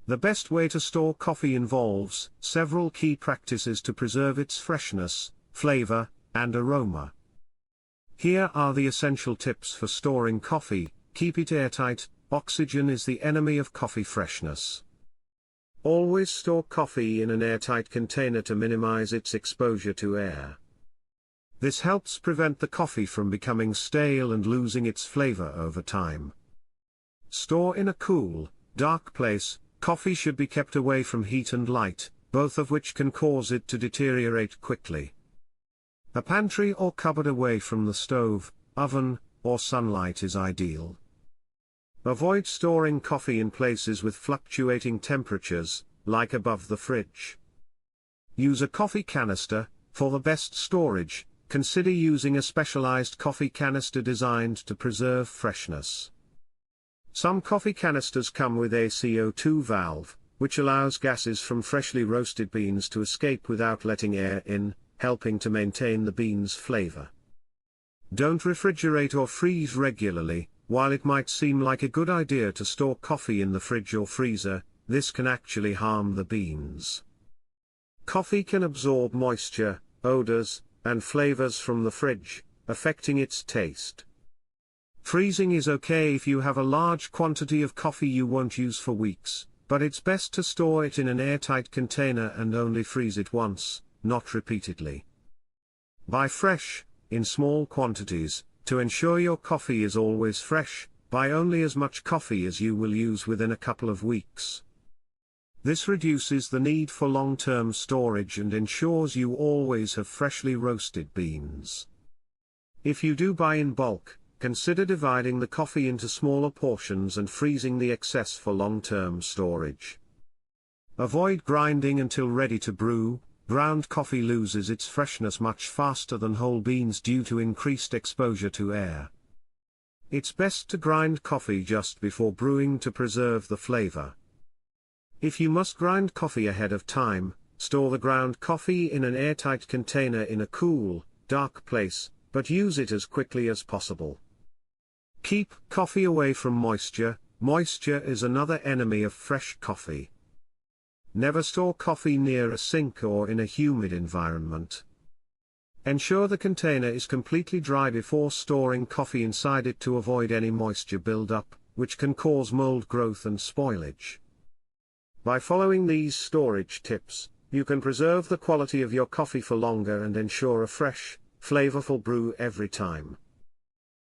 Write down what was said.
The best way to store coffee involves several key practices to preserve its freshness, flavor, and aroma. Here are the essential tips for storing coffee. Keep it airtight. Oxygen is the enemy of coffee freshness. Always store coffee in an airtight container to minimize its exposure to air. This helps prevent the coffee from becoming stale and losing its flavor over time. Store in a cool, dark place. Coffee should be kept away from heat and light, both of which can cause it to deteriorate quickly. A pantry or cupboard away from the stove, oven, or sunlight is ideal. Avoid storing coffee in places with fluctuating temperatures, like above the fridge. Use a coffee canister. For the best storage, consider using a specialized coffee canister designed to preserve freshness. Some coffee canisters come with a CO2 valve, which allows gases from freshly roasted beans to escape without letting air in, helping to maintain the beans' flavor. Don't refrigerate or freeze regularly. While it might seem like a good idea to store coffee in the fridge or freezer, this can actually harm the beans. Coffee can absorb moisture, odors, and flavors from the fridge, affecting its taste. Freezing is okay if you have a large quantity of coffee you won't use for weeks, but it's best to store it in an airtight container and only freeze it once, not repeatedly. Buy fresh, in small quantities. To ensure your coffee is always fresh, buy only as much coffee as you will use within a couple of weeks. This reduces the need for long-term storage and ensures you always have freshly roasted beans. If you do buy in bulk, consider dividing the coffee into smaller portions and freezing the excess for long-term storage. Avoid grinding until ready to brew. Ground coffee loses its freshness much faster than whole beans due to increased exposure to air. It's best to grind coffee just before brewing to preserve the flavor. If you must grind coffee ahead of time, store the ground coffee in an airtight container in a cool, dark place, but use it as quickly as possible. Keep coffee away from moisture. Moisture is another enemy of fresh coffee. Never store coffee near a sink or in a humid environment. Ensure the container is completely dry before storing coffee inside it to avoid any moisture buildup, which can cause mold growth and spoilage. By following these storage tips, you can preserve the quality of your coffee for longer and ensure a fresh, flavorful brew every time.